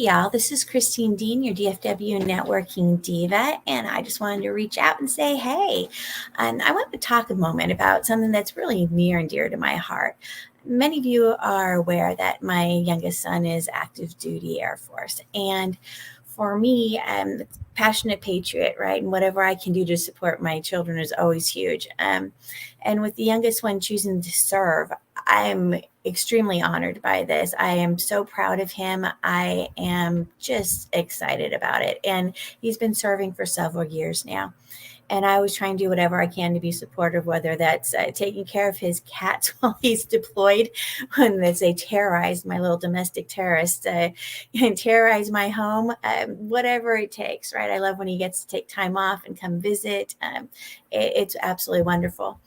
y'all. This is Christine Dean, your DFW Networking Diva, and I just wanted to reach out and say, hey, and I want to talk a moment about something that's really near and dear to my heart. Many of you are aware that my youngest son is active duty Air Force, and for me, I'm a passionate patriot, right? And whatever I can do to support my children is always huge. And with the youngest one choosing to serve, I'm extremely honored by this. I am so proud of him. I am just excited about it. And he's been serving for several years now. And I always try and do whatever I can to be supportive, whether that's taking care of his cats while he's deployed, when they terrorize my little domestic terrorist, and terrorize my home, whatever it takes, right? I love when he gets to take time off and come visit. It's absolutely wonderful.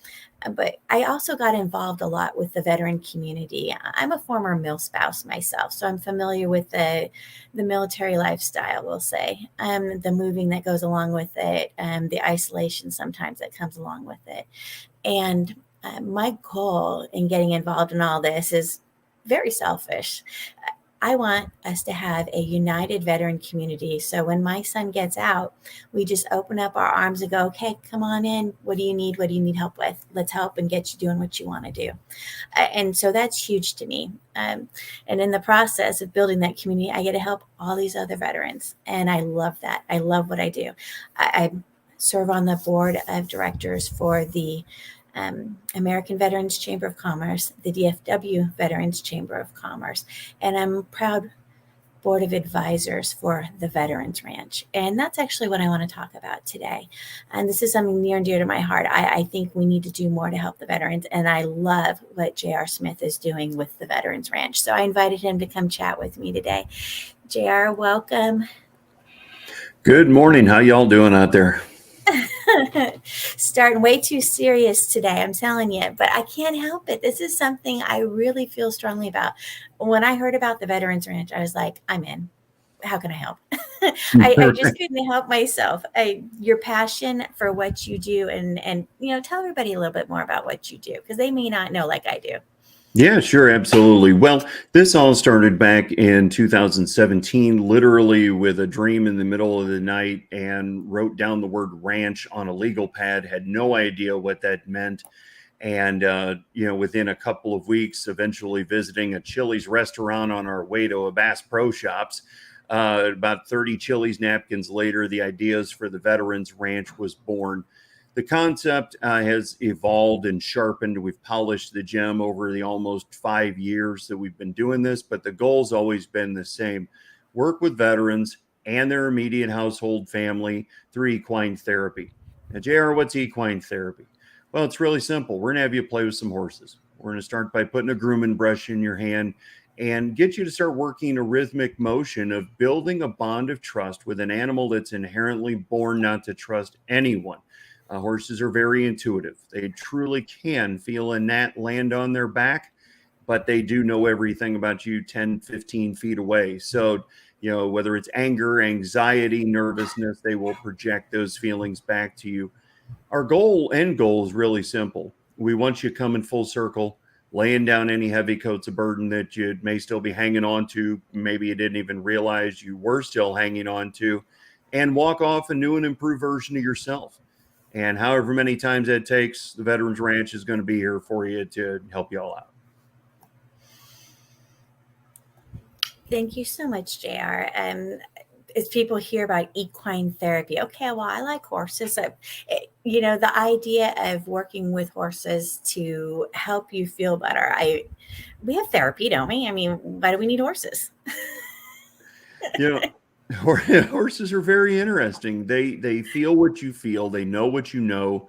But I also got involved a lot with the veteran community. I'm a former mil spouse myself, so I'm familiar with the military lifestyle, we'll say, the moving that goes along with it, the isolation sometimes that comes along with it. And my goal in getting involved in all this is very selfish. I want us to have a united veteran community. So when my son gets out, we just open up our arms and go, okay, come on in. What do you need? What do you need help with? Let's help and get you doing what you want to do. And so that's huge to me. And in the process of building that community, I get to help all these other veterans. And I love that. I love what I do. I serve on the board of directors for the American Veterans Chamber of Commerce, the DFW Veterans Chamber of Commerce, and I'm a proud board of advisors for the Veterans Ranch. And that's actually what I want to talk about today. And this is something near and dear to my heart. I think we need to do more to help the veterans. And I love what J.R. Smith is doing with the Veterans Ranch. So I invited him to come chat with me today. J.R., welcome. Good morning. How y'all doing out there? Starting way too serious today, I'm telling you, but I can't help it. This is something I really feel strongly about. When I heard about the Veterans Ranch, I was like, I'm in. How can I help? I just couldn't help myself. Your passion for what you do, and tell everybody a little bit more about what you do, because they may not know like I do. Yeah, sure. Absolutely. Well, this all started back in 2017, literally with a dream in the middle of the night, and wrote down the word ranch on a legal pad, had no idea what that meant. And, within a couple of weeks, eventually visiting a Chili's restaurant on our way to a Bass Pro Shops. About 30 Chili's napkins later, the ideas for the Veterans Ranch was born. The concept has evolved and sharpened. We've polished the gem over the almost 5 years that we've been doing this, but the goal's always been the same: work with veterans and their immediate household family through equine therapy. Now, JR, what's equine therapy? Well, it's really simple. We're going to have you play with some horses. We're going to start by putting a grooming brush in your hand and get you to start working a rhythmic motion of building a bond of trust with an animal that's inherently born not to trust anyone. Horses are very intuitive. They truly can feel a gnat land on their back, but they do know everything about you 10, 15 feet away. So, whether it's anger, anxiety, nervousness, they will project those feelings back to you. Our end goal is really simple. We want you coming full circle, laying down any heavy coats of burden that you may still be hanging on to. Maybe you didn't even realize you were still hanging on to, and walk off a new and improved version of yourself. And however many times that takes, the Veterans Ranch is going to be here for you to help you all out. Thank you so much, JR. As people hear about equine therapy, okay, well, I like horses. The idea of working with horses to help you feel better. We have therapy, don't we? I mean, why do we need horses? Horses are very interesting. They feel what you feel. They know what you know.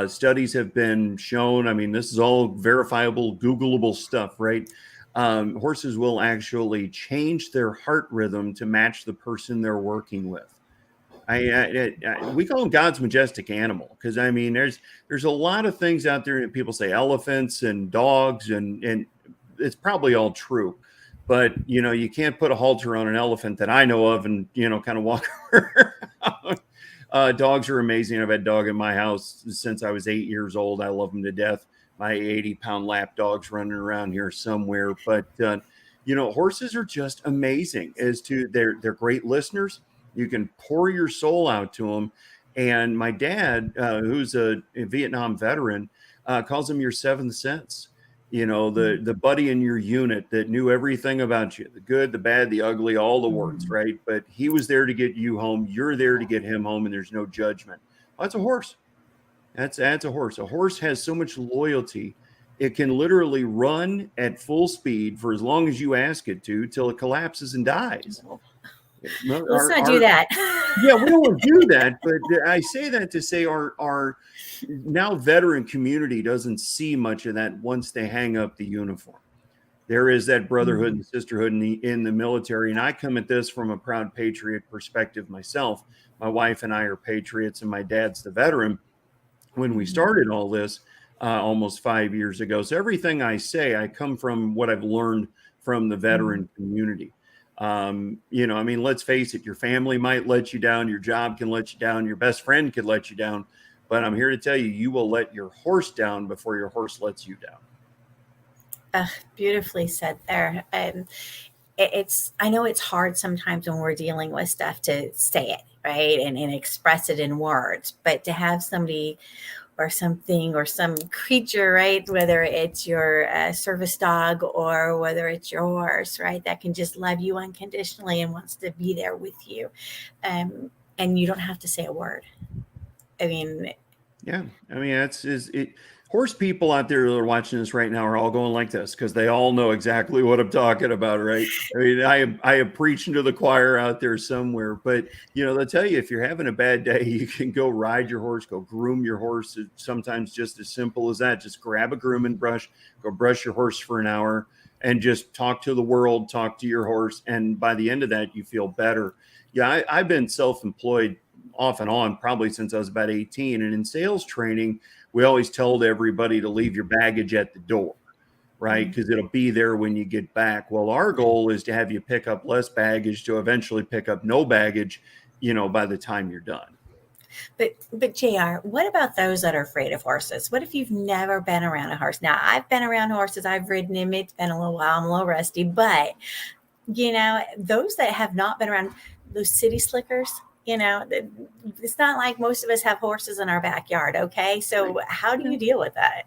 Studies have been shown. I mean, this is all verifiable, Googleable stuff, right? Horses will actually change their heart rhythm to match the person they're working with. We call them God's majestic animal, because I mean, there's a lot of things out there that people say elephants and dogs, and it's probably all true. But, you can't put a halter on an elephant that I know of and, kind of walk around. Dogs are amazing. I've had a dog in my house since I was 8 years old. I love them to death. My 80-pound lap dog's running around here somewhere. But Horses are just amazing as to they're great listeners. You can pour your soul out to them. And my dad, who's a Vietnam veteran, calls him your seventh sense. The buddy in your unit that knew everything about you, the good, the bad, the ugly, all the words, right? But he was there to get you home. You're there to get him home, and there's no judgment. Well, that's a horse. That's a horse. A horse has so much loyalty. It can literally run at full speed for as long as you ask it to till it collapses and dies. Let's not do that. Yeah, we don't want to do that. But I say that to say our now veteran community doesn't see much of that once they hang up the uniform. There is that brotherhood and sisterhood in the military. And I come at this from a proud patriot perspective myself. My wife and I are patriots, and my dad's the veteran. When we started all this almost 5 years ago. So everything I say, I come from what I've learned from the veteran community. Let's face it, your family might let you down, your job can let you down, your best friend could let you down, but I'm here to tell you, you will let your horse down before your horse lets you down. Beautifully said there. I know it's hard sometimes when we're dealing with stuff to say it, right? And express it in words, but to have somebody or something or some creature, right? Whether it's your service dog or whether it's your horse, right? That can just love you unconditionally and wants to be there with you. And you don't have to say a word. Horse people out there that are watching this right now are all going like this because they all know exactly what I'm talking about, right? I am preaching to the choir out there somewhere, but they'll tell you if you're having a bad day, you can go ride your horse, go groom your horse. It's sometimes just as simple as that. Just grab a grooming brush, go brush your horse for an hour, and just talk to the world, talk to your horse, and by the end of that, you feel better. Yeah, I've been self-employed off and on probably since I was about 18, and in sales training, we always told everybody to leave your baggage at the door, right? Because it'll be there when you get back. Well, our goal is to have you pick up less baggage to eventually pick up no baggage, by the time you're done. But JR, what about those that are afraid of horses? What if you've never been around a horse? Now, I've been around horses. I've ridden them. It's been a little while. I'm a little rusty. But, those that have not been around, those city slickers, it's not like most of us have horses in our backyard. Okay. So how do you deal with that?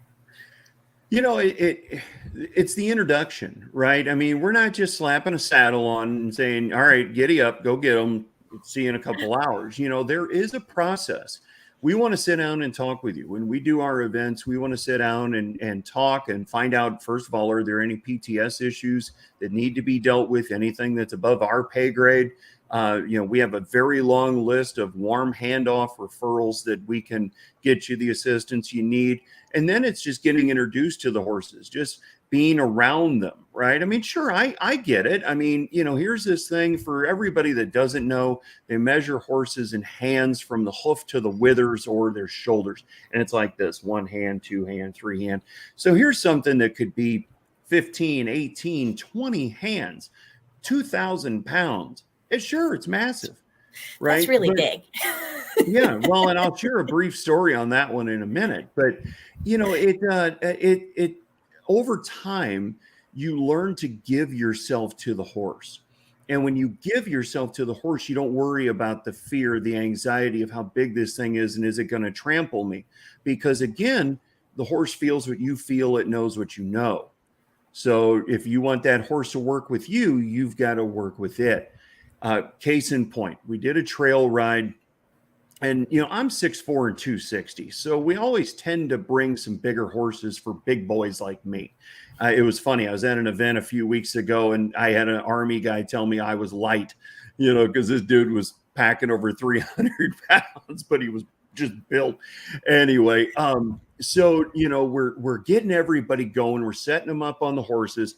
It's the introduction, right? I mean, we're not just slapping a saddle on and saying, all right, giddy up, go get them. See you in a couple hours. There is a process. We want to sit down and talk with you. When we do our events, we want to sit down and talk and find out, first of all, are there any PTS issues that need to be dealt with? Anything that's above our pay grade? We have a very long list of warm handoff referrals that we can get you the assistance you need. And then it's just getting introduced to the horses, just being around them, right? I mean, sure, I get it. I mean, here's this thing for everybody that doesn't know. They measure horses in hands from the hoof to the withers or their shoulders. And it's like this: 1 hand, 2 hand, 3 hand. So here's something that could be 15, 18, 20 hands, 2,000 pounds. It's massive, right? That's really big. Yeah. Well, and I'll share a brief story on that one in a minute, but it over time, you learn to give yourself to the horse. And when you give yourself to the horse, you don't worry about the fear, the anxiety of how big this thing is and is it going to trample me? Because again, the horse feels what you feel, it knows what you know. So if you want that horse to work with you, you've got to work with it. Case in point, we did a trail ride, and I'm 6'4" and 260, so we always tend to bring some bigger horses for big boys like me. It was funny. I was at an event a few weeks ago, and I had an Army guy tell me I was light, because this dude was packing over 300 pounds, but he was just built anyway. So we're getting everybody going. We're setting them up on the horses,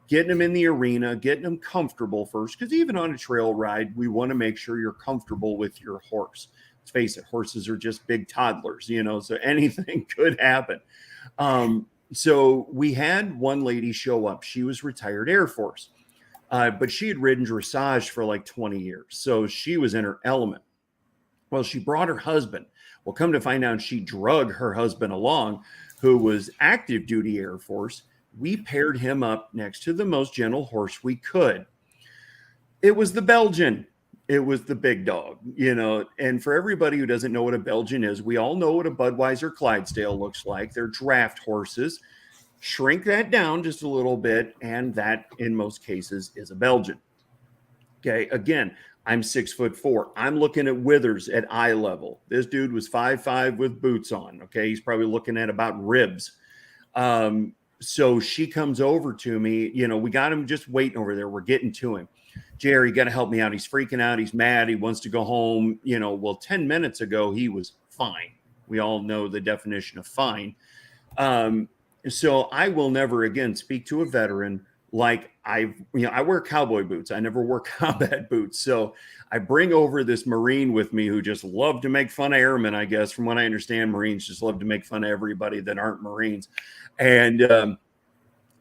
getting them in the arena, getting them comfortable first, because even on a trail ride, we want to make sure you're comfortable with your horse. Let's face it, horses are just big toddlers, so anything could happen. So we had one lady show up. She was retired Air Force, but she had ridden dressage for like 20 years. So she was in her element. Well, she brought her husband. Well, come to find out, she drug her husband along, who was active duty Air Force. We paired him up next to the most gentle horse we could. It was the Belgian. It was the big dog, and for everybody who doesn't know what a Belgian is, we all know what a Budweiser Clydesdale looks like. They're draft horses. Shrink that down just a little bit, and that in most cases is a Belgian. Okay, again, I'm 6'4". I'm looking at withers at eye level. This dude was 5'5" with boots on. Okay, he's probably looking at about ribs. So she comes over to me. We got him just waiting over there. We're getting to him. Jerry, you got to help me out. He's freaking out. He's mad. He wants to go home. Well, 10 minutes ago, he was fine. We all know the definition of fine. So I will never again speak to a veteran like I wear cowboy boots. I never wore combat boots. So I bring over this Marine with me who just loved to make fun of airmen, I guess. From what I understand, Marines just love to make fun of everybody that aren't Marines. And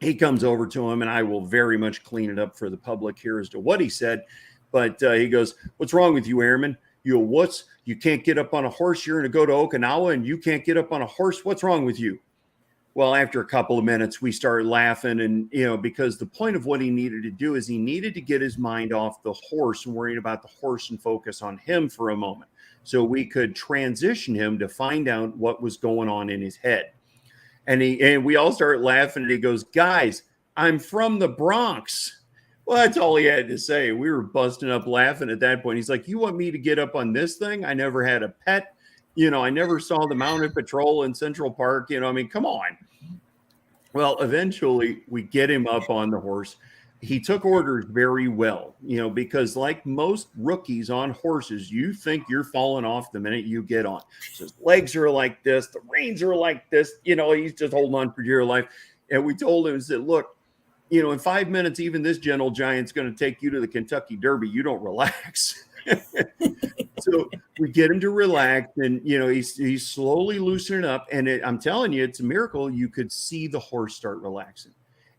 he comes over to him, and I will very much clean it up for the public here as to what he said. But he goes, "What's wrong with you, airman? You can't get up on a horse. You're going to go to Okinawa and you can't get up on a horse. What's wrong with you?" Well, after a couple of minutes, we started laughing, and, because the point of what he needed to do is he needed to get his mind off the horse and worrying about the horse and focus on him for a moment so we could transition him to find out what was going on in his head. And we all started laughing, and he goes, "Guys, I'm from the Bronx." Well, that's all he had to say. We were busting up laughing at that point. He's like, "You want me to get up on this thing? I never had a pet. I never saw the Mounted Patrol in Central Park. Come on." Well, eventually we get him up on the horse. He took orders very well, because like most rookies on horses, you think you're falling off the minute you get on. So his legs are like this, the reins are like this, he's just holding on for dear life. And we told him, said, "Look, in 5 minutes, even this gentle giant's going to take you to the Kentucky Derby. You don't relax." So we get him to relax, and he's slowly loosening up. And I'm telling you, it's a miracle. You could see the horse start relaxing.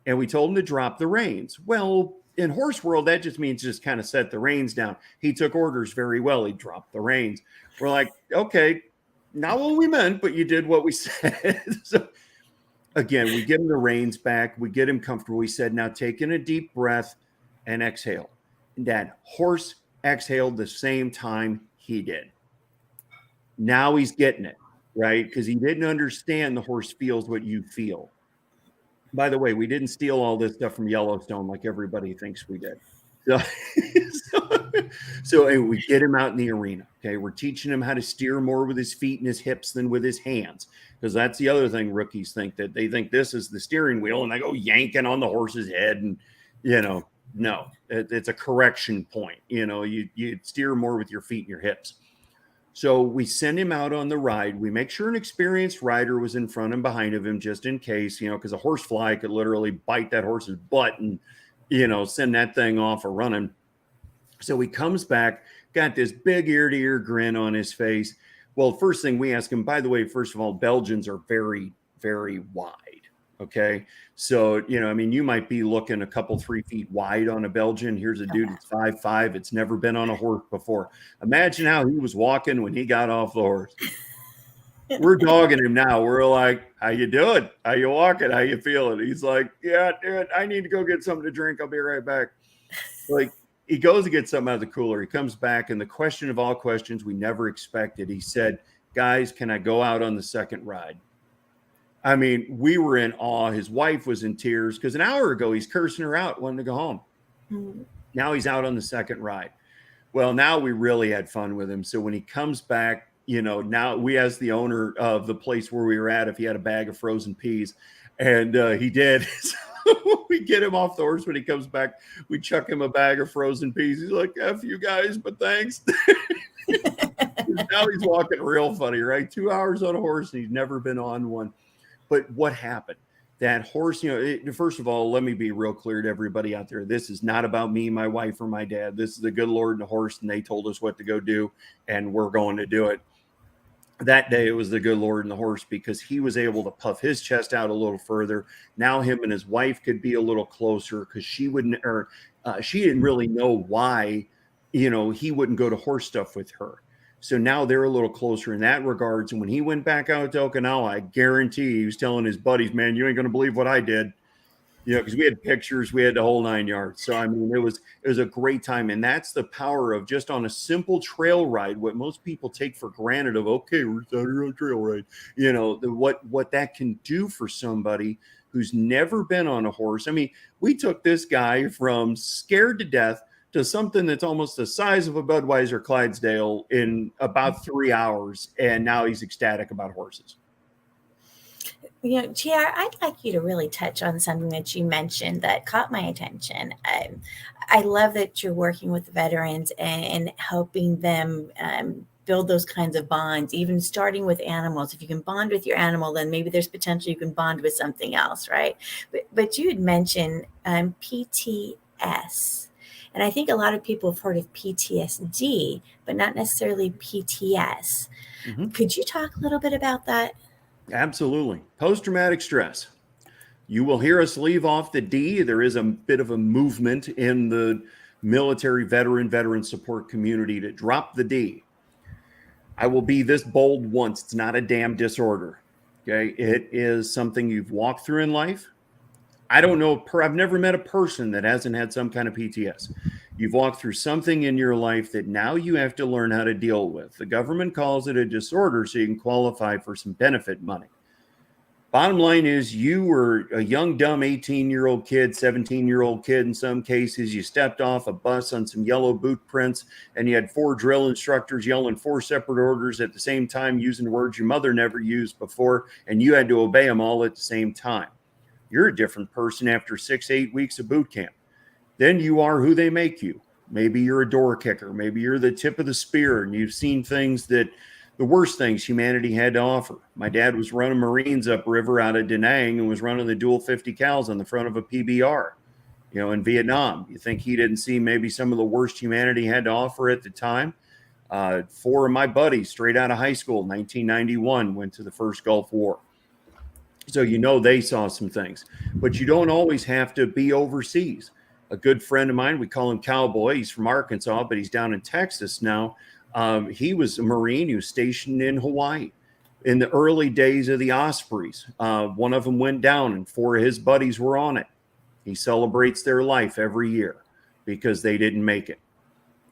And we told him to drop the reins. Well, in horse world, that just means just kind of set the reins down. He took orders very well. He dropped the reins. We're like, "Okay, not what we meant, but you did what we said." So again, we get him the reins back. We get him comfortable. We said, "Now take in a deep breath and exhale." And that horse exhaled the same time he did. Now he's getting it, right? Because he didn't understand the horse feels what you feel. By the way, we didn't steal all this stuff from Yellowstone like everybody thinks we did. So we get him out in the arena. Okay, we're teaching him how to steer more with his feet and his hips than with his hands, because that's the other thing rookies think, that they think this is the steering wheel and they go yanking on the horse's head, and no, it's a correction point. You steer more with your feet and your hips. So we send him out on the ride. We make sure an experienced rider was in front and behind of him, just in case, because a horsefly could literally bite that horse's butt and, send that thing off a running. So he comes back, got this big ear-to-ear grin on his face. Well, first thing we ask him, by the way, first of all, Belgians are very, very wide. Okay. So, you might be looking a couple 3 feet wide on a Belgian. Here's a dude that's 5'5". It's never been on a horse before. Imagine how he was walking when he got off the horse. We're dogging him now. We're like, "How you doing? How you walking? How you feeling?" He's like, "Yeah, dude, I need to go get something to drink. I'll be right back." Like, he goes to get something out of the cooler. He comes back, and the question of all questions we never expected, he said, "Guys, can I go out on the second ride?" I mean, we were in awe. His wife was in tears because an hour ago he's cursing her out, wanting to go home. Mm-hmm. Now he's out on the second ride. Well, now we really had fun with him. So when he comes back, now we asked the owner of the place where we were at if he had a bag of frozen peas, and he did. So we get him off the horse. When he comes back, we chuck him a bag of frozen peas. He's like, "F you guys, but thanks." Now he's walking real funny, right? 2 hours on a horse, and he's never been on one. But what happened? That horse, first of all, let me be real clear to everybody out there. This is not about me, my wife, or my dad. This is the good Lord and the horse, and they told us what to go do, and we're going to do it. That day, it was the good Lord and the horse, because he was able to puff his chest out a little further. Now him and his wife could be a little closer, because she didn't really know why, he wouldn't go to horse stuff with her. So now they're a little closer in that regards. And when he went back out to Okinawa, I guarantee he was telling his buddies, "Man, you ain't going to believe what I did." Because we had pictures, we had the whole 9 yards. So I mean, it was a great time, and that's the power of just on a simple trail ride. What most people take for granted of, okay, we're out here on a trail ride. What that can do for somebody who's never been on a horse. I mean, we took this guy from scared to death to something that's almost the size of a Budweiser Clydesdale in about 3 hours, and now he's ecstatic about horses. JR, I'd like you to really touch on something that you mentioned that caught my attention. I love that you're working with the veterans and helping them build those kinds of bonds, even starting with animals. If you can bond with your animal, then maybe there's potential you can bond with something else, right? But you had mentioned PTS. And I think a lot of people have heard of PTSD, but not necessarily PTS. Mm-hmm. Could you talk a little bit about that? Absolutely. Post-traumatic stress. You will hear us leave off the D. There is a bit of a movement in the military veteran support community to drop the D. I will be this bold once. It's not a damn disorder. Okay. It is something you've walked through in life. I don't know. I've never met a person that hasn't had some kind of PTS. You've walked through something in your life that now you have to learn how to deal with. The government calls it a disorder so you can qualify for some benefit money. Bottom line is you were a young, dumb 18-year-old kid, 17-year-old kid in some cases. You stepped off a bus on some yellow boot prints and you had 4 drill instructors yelling 4 separate orders at the same time, using words your mother never used before, and you had to obey them all at the same time. You're a different person after 6-8 weeks of boot camp. Then you are who they make you. Maybe you're a door kicker. Maybe you're the tip of the spear and you've seen things that the worst things humanity had to offer. My dad was running Marines upriver out of Da Nang and was running the dual 50 cals on the front of a PBR, in Vietnam. You think he didn't see maybe some of the worst humanity had to offer at the time? 4 of my buddies straight out of high school, 1991, went to the first Gulf War. So they saw some things, but you don't always have to be overseas. A good friend of mine, we call him Cowboy. He's from Arkansas, but he's down in Texas now. He was a Marine. He was stationed in Hawaii in the early days of the Ospreys. One of them went down and 4 of his buddies were on it. He celebrates their life every year because they didn't make it.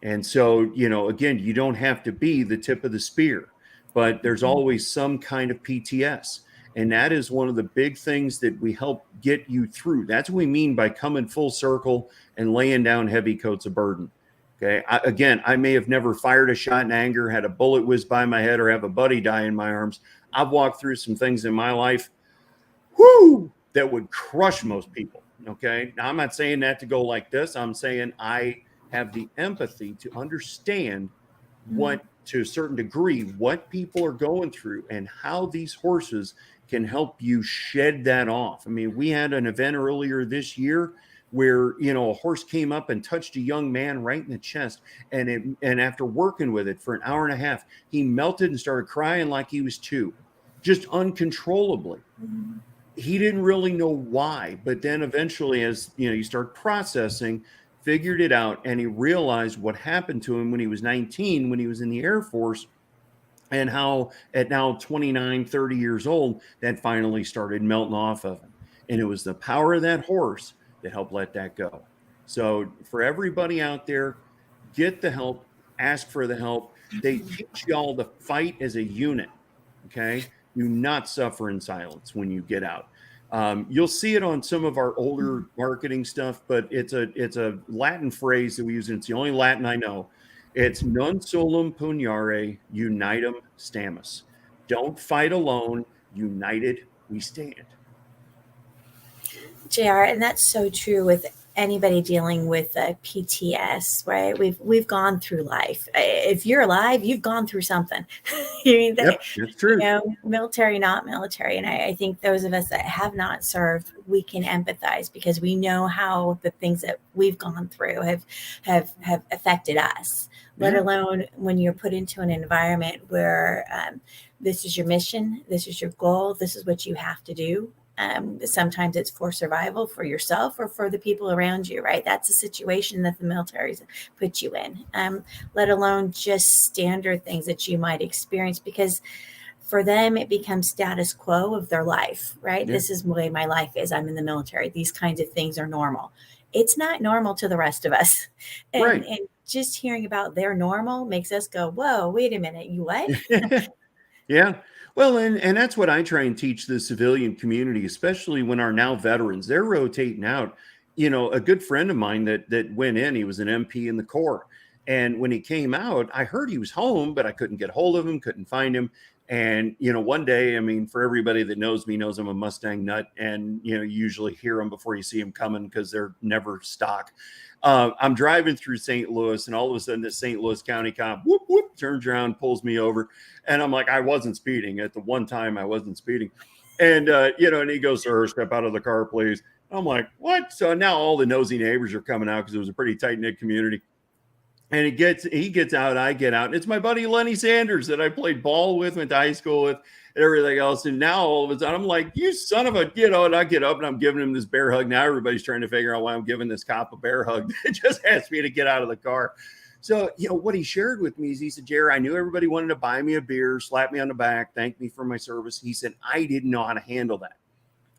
And so, again, you don't have to be the tip of the spear, but there's always some kind of PTS. And that is one of the big things that we help get you through. That's what we mean by coming full circle and laying down heavy coats of burden. Okay. I may have never fired a shot in anger, had a bullet whiz by my head, or have a buddy die in my arms. I've walked through some things in my life, that would crush most people. Okay. Now, I'm not saying that to go like this. I'm saying I have the empathy to understand to a certain degree, what people are going through and how these horses can help you shed that off. I mean, we had an event earlier this year where, a horse came up and touched a young man right in the chest. And after working with it for an hour and a half, he melted and started crying like he was 2, just uncontrollably. Mm-hmm. He didn't really know why, but then eventually, as you start processing, figured it out, and he realized what happened to him when he was 19, when he was in the Air Force, and how at now 29, 30 years old, that finally started melting off of him. And it was the power of that horse that helped let that go. So for everybody out there, get the help, ask for the help. They teach y'all to fight as a unit, okay? Do not suffer in silence when you get out. You'll see it on some of our older marketing stuff, but it's a Latin phrase that we use, and it's the only Latin I know. It's non solum pugnare, unitum stamus. Don't fight alone. United we stand. JR, and that's so true with anybody dealing with PTS, right? We've gone through life. If you're alive, you've gone through something. Yep, that's true. Military, not military. And I think those of us that have not served, we can empathize because we know how the things that we've gone through have affected us. Let alone when you're put into an environment where this is your mission, this is your goal, this is what you have to do. Sometimes it's for survival for yourself or for the people around you, right? That's a situation that the military's put you in, let alone just standard things that you might experience. Because For them, it becomes status quo of their life, right? Yeah. This is the way my life is. I'm in the military. These kinds of things are normal. It's not normal to the rest of us. And, Right. and just hearing about their normal makes us go, whoa, wait a minute. You what? Yeah. Well, and that's what I try and teach the civilian community, especially when our now veterans, they're rotating out. A good friend of mine that went in, he was an MP in the Corps. And when he came out, I heard he was home, but I couldn't get hold of him, couldn't find him. And one day, I mean, for everybody that knows me knows I'm a Mustang nut, and you usually hear them before you see them coming because they're never stock. I'm driving through St. Louis, and all of a sudden, this St. Louis County cop whoop whoop turns around, pulls me over, and I'm like, I wasn't speeding. At the one time, I wasn't speeding, and and he goes, "Sir, step out of the car, please." I'm like, "What?" So now all the nosy neighbors are coming out because it was a pretty tight knit community. And he gets out, I get out. And it's my buddy Lenny Sanders that I played ball with, went to high school with, and everything else. And now all of a sudden I'm like, you son of a, and I get up and I'm giving him this bear hug. Now everybody's trying to figure out why I'm giving this cop a bear hug. It just asked me to get out of the car. So, what he shared with me is he said, Jerry, I knew everybody wanted to buy me a beer, slap me on the back, thank me for my service. He said, I didn't know how to handle that.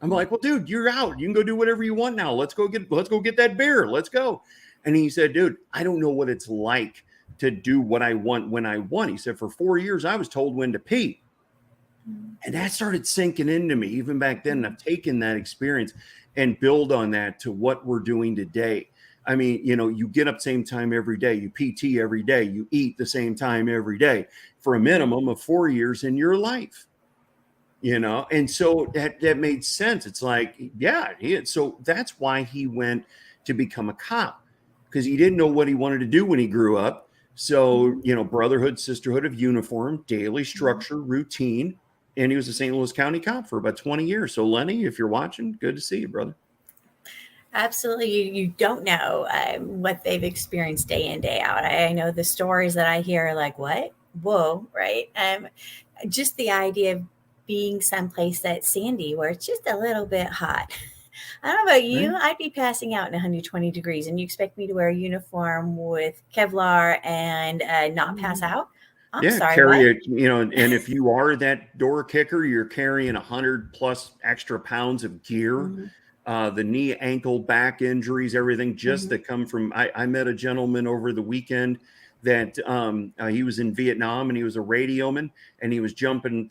I'm like, well, dude, you're out. You can go do whatever you want now. Let's go get that beer. Let's go. And he said, dude, I don't know what it's like to do what I want when I want. He said, for 4 years, I was told when to pee. And that started sinking into me even back then. And I've taken that experience and build on that to what we're doing today. I mean, you get up same time every day, you PT every day, you eat the same time every day for a minimum of 4 years in your life. And so that made sense. It's like, yeah, so that's why he went to become a cop, because he didn't know what he wanted to do when he grew up. So, brotherhood, sisterhood of uniform, daily structure, routine. And he was a St. Louis County cop for about 20 years. So, Lenny, if you're watching, good to see you, brother. Absolutely. You don't know what they've experienced day in, day out. I know the stories that I hear are like, what? Whoa, right? Just the idea of being someplace that's sandy where it's just a little bit hot. I don't know about you. Right. I'd be passing out in 120 degrees, and you expect me to wear a uniform with Kevlar and not pass out? I'm Yeah, sorry, carry what? it, and if you are that door kicker, you're carrying 100 plus extra pounds of gear, Mhm, the knee, ankle, back injuries, everything just mhm, that come from. I met a gentleman over the weekend that he was in Vietnam, and he was a radioman, and he was jumping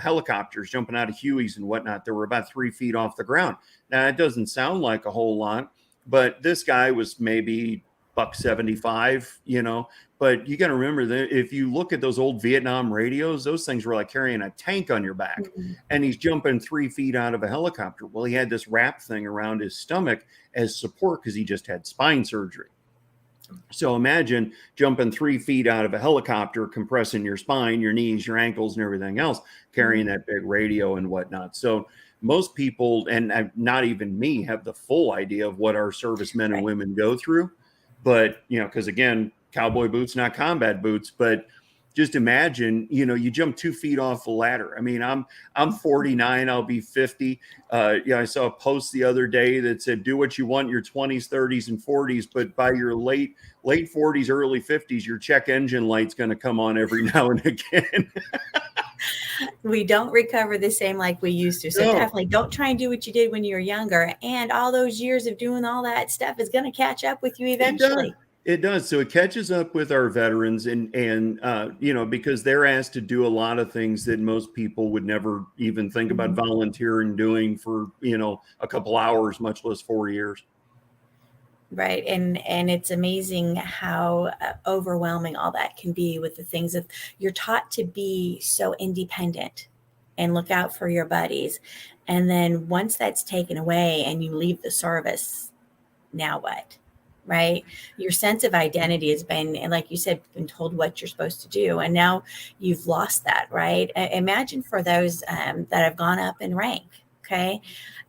helicopters, jumping out of Hueys and whatnot. They were about 3 feet off the ground. Now, it doesn't sound like a whole lot, but this guy was maybe buck 75, but you got to remember that if you look at those old Vietnam radios, those things were like carrying a tank on your back, mhm. and he's jumping 3 feet out of a helicopter. Well, he had this wrap thing around his stomach as support because he just had spine surgery. So imagine jumping 3 feet out of a helicopter, compressing your spine, your knees, your ankles, and everything else, carrying that big radio and whatnot. So most people, and not even me, have the full idea of what our servicemen and Right. women go through. But, because again, cowboy boots, not combat boots, but just imagine, you jump 2 feet off the ladder. I mean, I'm 49, I'll be 50. I saw a post the other day that said, do what you want in your 20s, 30s, and 40s, but by your late 40s, early 50s, your check engine light's going to come on every now and again. We don't recover the same like we used to. So No, definitely don't try and do what you did when you were younger. And all those years of doing all that stuff is going to catch up with you it does. eventually. It does. So it catches up with our veterans, and because they're asked to do a lot of things that most people would never even think about Mhm. volunteering doing for, a couple hours, much less 4 years. Right. And it's amazing how overwhelming all that can be with the things that you're taught to be so independent and look out for your buddies. And then once that's taken away and you leave the service, now what? Right? Your sense of identity has been, and like you said, been told what you're supposed to do. And now you've lost that, right? Imagine for those that have gone up in rank. Okay.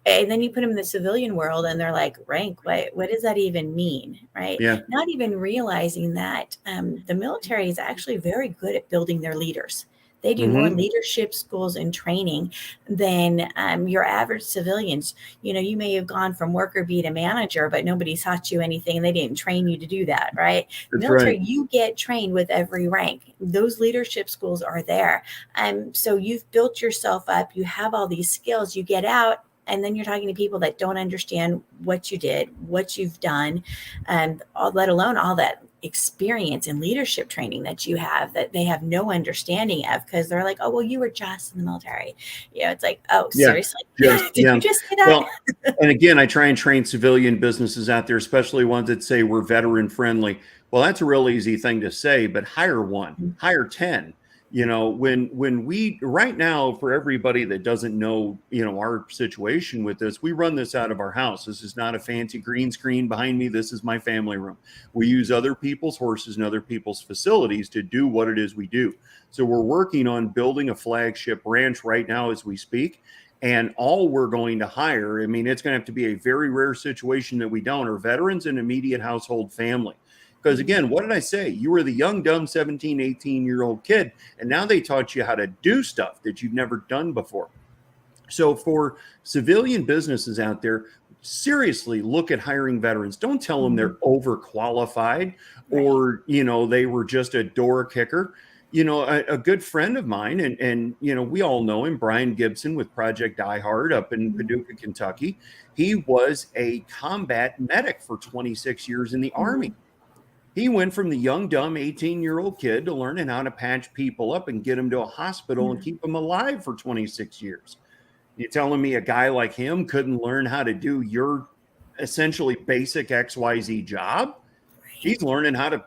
And then you put them in the civilian world and they're like, rank, what does that even mean? Right? Yeah. Not even realizing that the military is actually very good at building their leaders. They do more Hmm. leadership schools and training than your average civilians. You may have gone from worker bee to manager, but nobody taught you anything and they didn't train you to do that, right? That's Military, right. you get trained with every rank. Those leadership schools are there. So you've built yourself up, you have all these skills, you get out, and then you're talking to people that don't understand what you did, what you've done, and let alone all that experience and leadership training that you have that they have no understanding of, because they're like, oh, well, you were just in the military. It's like, oh, Yeah. seriously? Just, Did yeah. you just say that? Well, and again, I try and train civilian businesses out there, especially ones that say we're veteran friendly. Well, that's a real easy thing to say, but hire one, hire 10. When we right now, for everybody that doesn't know, our situation with this, we run this out of our house. This is not a fancy green screen behind me. This is my family room. We use other people's horses and other people's facilities to do what it is we do. So we're working on building a flagship ranch right now as we speak. And all we're going to hire, I mean, it's going to have to be a very rare situation that we don't, are veterans and immediate household family. Because again, what did I say? You were the young, dumb 17, 18-year-old kid, and now they taught you how to do stuff that you've never done before. So for civilian businesses out there, seriously look at hiring veterans. Don't tell them they're overqualified Right. or, they were just a door kicker. A good friend of mine, and we all know him, Brian Gibson with Project Die Hard up in Paducah, Kentucky. He was a combat medic for 26 years in the Army. He went from the young, dumb 18-year-old kid to learning how to patch people up and get them to a hospital and keep them alive for 26 years. You telling me a guy like him couldn't learn how to do your essentially basic XYZ job? He's Right. learning how to,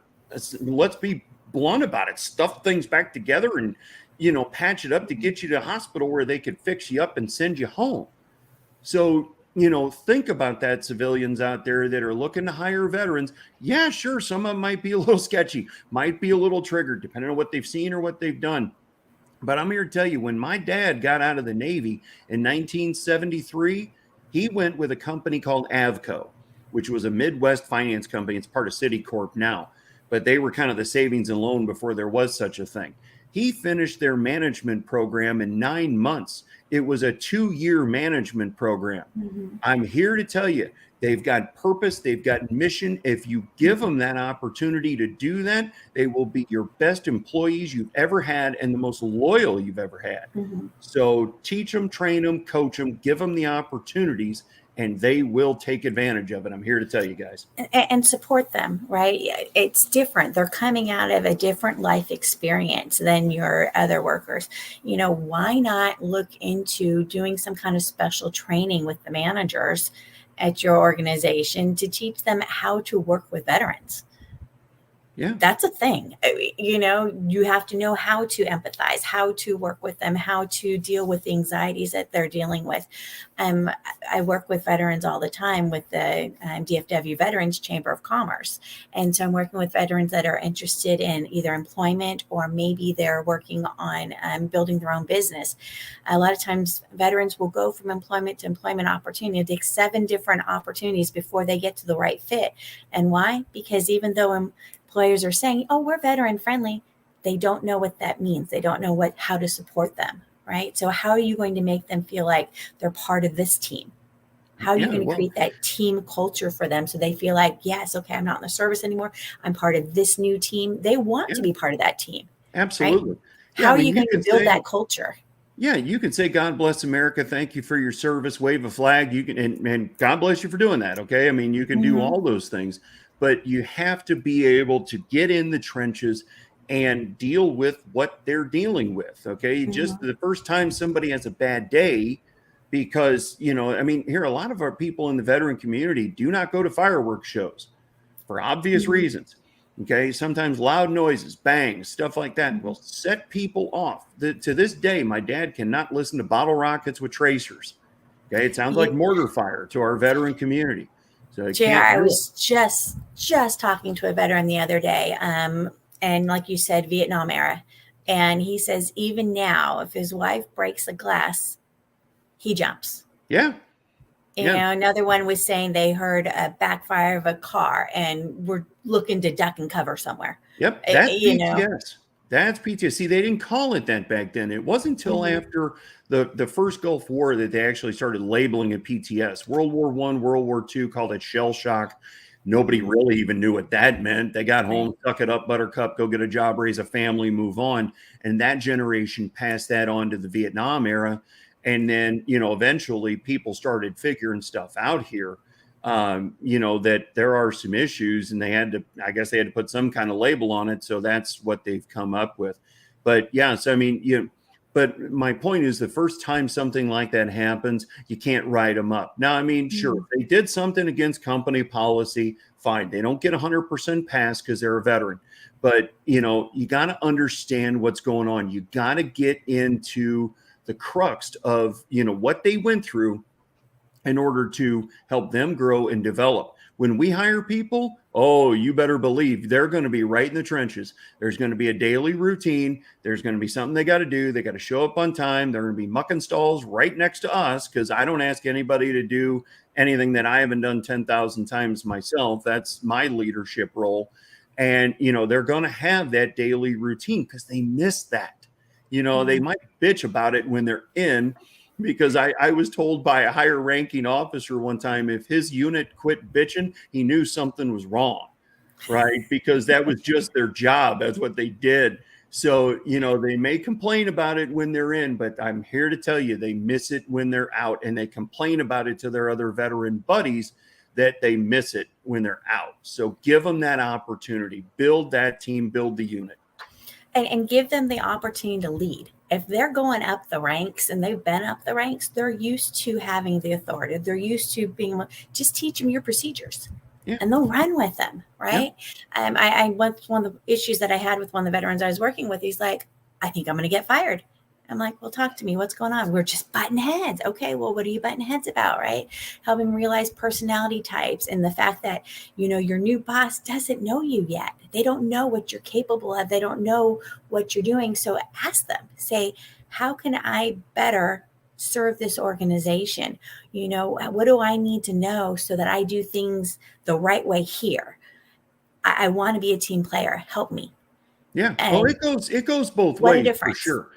let's be blunt about it, stuff things back together and, patch it up to get you to a hospital where they could fix you up and send you home. So, think about that, civilians out there that are looking to hire veterans. Yeah, sure. Some of them might be a little sketchy, might be a little triggered, depending on what they've seen or what they've done. But I'm here to tell you, when my dad got out of the Navy in 1973, he went with a company called Avco, which was a Midwest finance company. It's part of Citicorp now, but they were kind of the savings and loan before there was such a thing. He finished their management program in 9 months. It was a 2-year management program. Mhm. I'm here to tell you, they've got purpose, they've got mission. If you give them that opportunity to do that, they will be your best employees you've ever had and the most loyal you've ever had. Mhm. So teach them, train them, coach them, give them the opportunities, and they will take advantage of it. I'm here to tell you guys. And support them, right? It's different. They're coming out of a different life experience than your other workers. Why not look into doing some kind of special training with the managers at your organization to teach them how to work with veterans? Yeah. That's a thing. You have to know how to empathize, how to work with them, how to deal with the anxieties that they're dealing with. um, I work with veterans all the time with the DFW Veterans Chamber of Commerce, and so I'm working with veterans that are interested in either employment or maybe they're working on building their own business. A lot of times veterans will go from employment to employment opportunity, take 7 different opportunities before they get to the right fit. And why? Because even though employers are saying, "Oh, we're veteran friendly," they don't know what that means. They don't know how to support them, right? So how are you going to make them feel like they're part of this team? How are you Yeah. going to Well, create that team culture for them so they feel like, yes, okay, I'm not in the service anymore. I'm part of this new team. They want to yeah, be part of that team, right? absolutely. Yeah. How I are mean, you going to build that culture? you can say, God bless America. Thank you for your service. Wave a flag. You can, and God bless you for doing that. Okay. I mean, you can do Mm-hmm. all those things, but you have to be able to get in the trenches and deal with what they're dealing with. Okay. Just Mm-hmm. the first time somebody has a bad day, because, I mean, here, a lot of our people in the veteran community do not go to fireworks shows for obvious Mm-hmm. reasons. Okay, sometimes loud noises, bangs, stuff like that will Mm-hmm. set people off. To this day, my dad cannot listen to bottle rockets with tracers. Okay, it sounds like You, mortar fire to our veteran community, so I JR, can't I do it. was just talking to a veteran the other day, and like you said, Vietnam era, and he says even now, if his wife breaks a glass, he jumps. Yeah, yeah, Another one was saying they heard a backfire of a car and were looking to duck and cover somewhere. yep. That's You know, PTS. That's PTSD. They didn't call it that back then. It wasn't until Mhm. after the first Gulf War that they actually started labeling it PTS. World War One, World War II called it shell shock. Nobody Mhm. really even knew what that meant. They got Right. home, suck it up, buttercup, go get a job, raise a family, move on. And that generation passed that on to the Vietnam era. And then, eventually people started figuring stuff out here. That there are some issues, and I guess they had to put some kind of label on it. So that's what they've come up with. But yes, I mean, but my point is, the first time something like that happens, you can't write them up. Now, I mean, sure, Mhm. if they did something against company policy, fine. They don't get 100% pass because they're a veteran. But, you got to understand what's going on. You got to get into the crux of, what they went through in order to help them grow and develop. When we hire people, oh, you better believe they're going to be right in the trenches. There's going to be a daily routine. There's going to be something they got to do. They got to show up on time. They're going to be mucking stalls right next to us, because I don't ask anybody to do anything that I haven't done 10,000 times myself. That's my leadership role. And, they're going to have that daily routine because they miss that. They Mhm. might bitch about it when they're in, because I was told by a higher ranking officer one time, if his unit quit bitching, he knew something was wrong, right? Because that was just their job. That's what they did. So, they may complain about it when they're in, but I'm here to tell you, they miss it when they're out, and they complain about it to their other veteran buddies that they miss it when they're out. So give them that opportunity, build that team, build the unit. And give them the opportunity to lead. If they're going up the ranks and they've been up the ranks, they're used to having the authority. They're used to being, just teach them your procedures Yeah. and they'll run with them. Yeah. Right. One of the issues that I had with one of the veterans I was working with, he's like, I think I'm going to get fired. I'm like, well, talk to me. What's going on? We're just butting heads. Okay, well, what are you butting heads about? Right. Helping realize personality types and the fact that, your new boss doesn't know you yet. They don't know what you're capable of. They don't know what you're doing. So ask them, say, how can I better serve this organization? What do I need to know so that I do things the right way here? I want to be a team player. Help me. Yeah. Oh, And it goes both what a ways for difference. sure.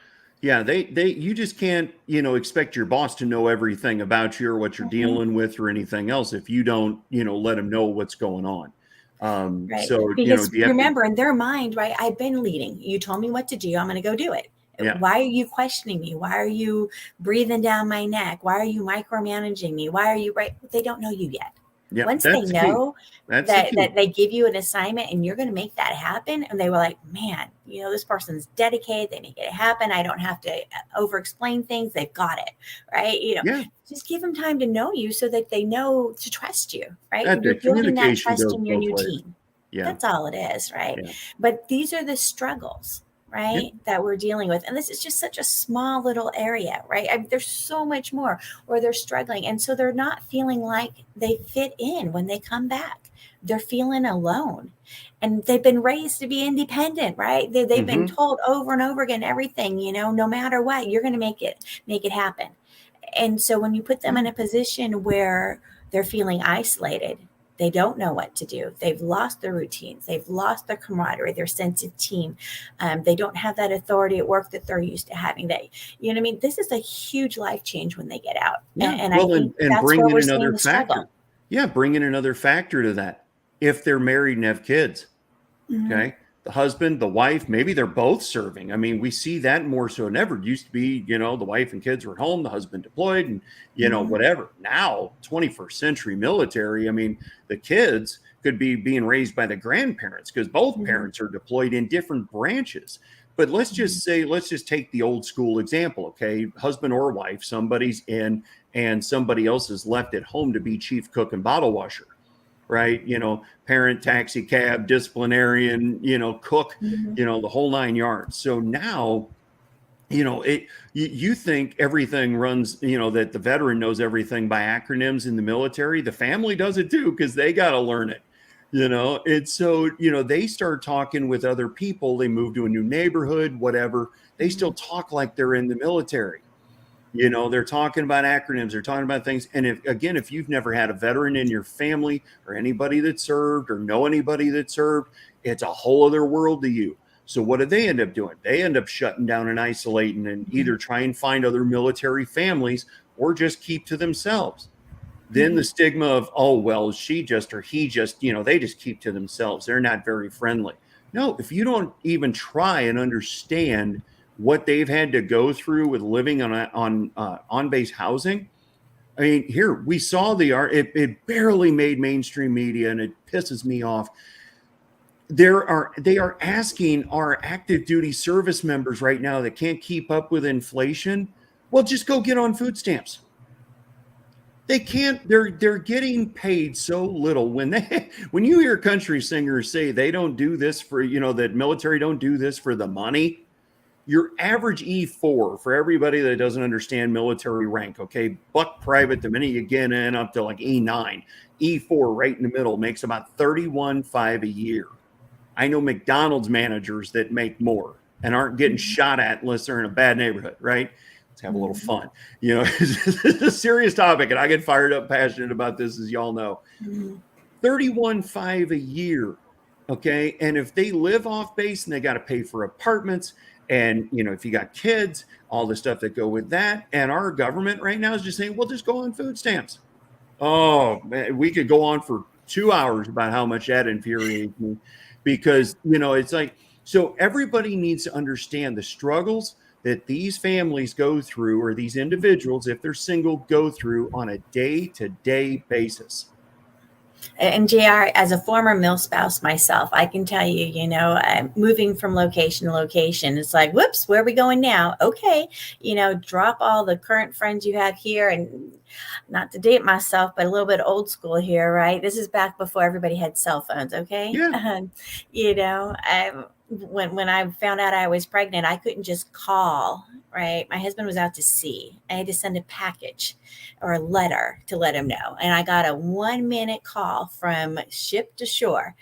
Yeah, you just can't, expect your boss to know everything about you or what you're Mhm. dealing with or anything else if you don't, let them know what's going on. Right. So, Because do you have to? remember, in their mind, right, I've been leading. You told me what to do. I'm going to go do it. Yeah. Why are you questioning me? Why are you breathing down my neck? Why are you micromanaging me? Why are you right? They don't know you yet. Yeah, Once they that's the key. know That's the that key. they give you an assignment and you're going to make that happen, and they were like, man, this person's dedicated. They make it happen. I don't have to over explain things. They've got it. Right. Yeah. Just give them time to know you so that they know to trust you. Right. That You're the building that communication trust goes in your both new ways. team. Yeah. That's all it is, right? Yeah. But these are the struggles, Yeah. right, that we're dealing with. And this is just such a small little area, right? There's so much more where they're struggling. And so they're not feeling like they fit in when they come back. They're feeling alone. And they've been raised to be independent, right? They've been Hmm. told over and over again, everything, no matter what, you're going to make it happen. And so when you put them Yeah. in a position where they're feeling isolated, they don't know what to do. They've lost their routines. They've lost their camaraderie, their sense of team. They don't have that authority at work that they're used to having. What I mean? This is a huge life change when they get out. Yeah. And I Well, think and that's bring where in we're seeing another the factor. struggle. Yeah, bring in another factor to that. If they're married and have kids, Mhm. okay. The husband, the wife, maybe they're both serving. I mean, we see that more so than ever. It used to be, the wife and kids were at home, the husband deployed, and, Mhm. whatever. Now, 21st century military, I mean, the kids could be being raised by the grandparents because both Mhm. parents are deployed in different branches. But Mhm. let's just take the old school example, okay? Husband or wife, somebody's in and somebody else is left at home to be chief cook and bottle washer, right? Parent, taxi cab, disciplinarian, cook, Mhm. the whole nine yards. So now, you think everything runs, that the veteran knows everything by acronyms in the military. The family does it too, because they got to learn it. It's so, they start talking with other people. They move to a new neighborhood, whatever. They still Mhm. talk like they're in the military. They're talking about acronyms, they're talking about things. And if you've never had a veteran in your family or anybody that served or know anybody that served, it's a whole other world to you. So what do they end up doing? They end up shutting down and isolating and either try and find other military families or just keep to themselves. Then the stigma of, oh, well, she just or he just, they just keep to themselves. They're not very friendly. No, if you don't even try and understand what they've had to go through with living on base housing. I mean, here we saw the art. It barely made mainstream media, and it pisses me off. They are asking our active duty service members right now that can't keep up with inflation. Well, just go get on food stamps. They can't. They're getting paid so little. When you hear country singers say they don't do this for, that military don't do this for the money. Your average E4, for everybody that doesn't understand military rank, okay, buck private, the minute you get in up to like E9, E4 right in the middle makes about $31,500 a year. I know McDonald's managers that make more and aren't getting shot at unless they're in a bad neighborhood, right? Let's have a little fun. It's a serious topic, and I get fired up, passionate about this, as y'all know. $31,500 a year, okay? And if they live off base and they got to pay for apartments, and, if you got kids, all the stuff that go with that. And our government right now is just saying, well, just go on food stamps. Oh, man, we could go on for 2 hours about how much that infuriates me because, it's like, so everybody needs to understand the struggles that these families go through, or these individuals, if they're single, go through on a day-to-day basis. And JR, as a former mill spouse myself, I can tell you, moving from location to location, it's like, whoops, where are we going now? Okay, drop all the current friends you have here, and not to date myself, but a little bit old school here, right? This is back before everybody had cell phones, okay? Yeah. When I found out I was pregnant, I couldn't just call, right? My husband was out to sea. I had to send a package or a letter to let him know. And I got a 1-minute call from ship to shore.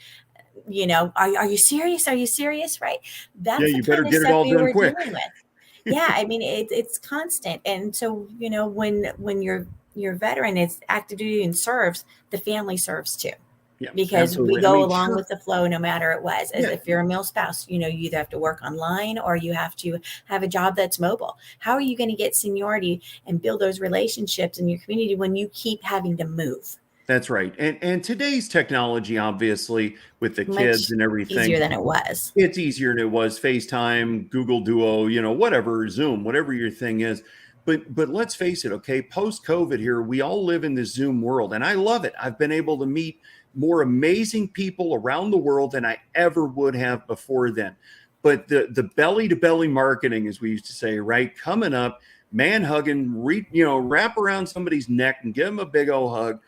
Are you serious? Are you serious? Right. That's you the better kind of get it stuff all we done were quick. dealing with. Yeah. I mean, it's constant. And so, when your veteran is active duty and serves, the family serves too. Yeah, because absolutely. we go along with the flow no matter it was. As Yeah. if you're a male spouse, you either have to work online or you have to have a job that's mobile. How are you going to get seniority and build those relationships in your community when you keep having to move? That's right. And today's technology, obviously, with the kids Much and everything, easier than it was. it's easier than it was. FaceTime, Google Duo, whatever, Zoom, whatever your thing is. But let's face it, okay, post-COVID here, we all live in the Zoom world, and I love it. I've been able to meet more amazing people around the world than I ever would have before then. But the belly-to-belly marketing, as we used to say, right, coming up, man hugging, wrap around somebody's neck and give them a big old hug,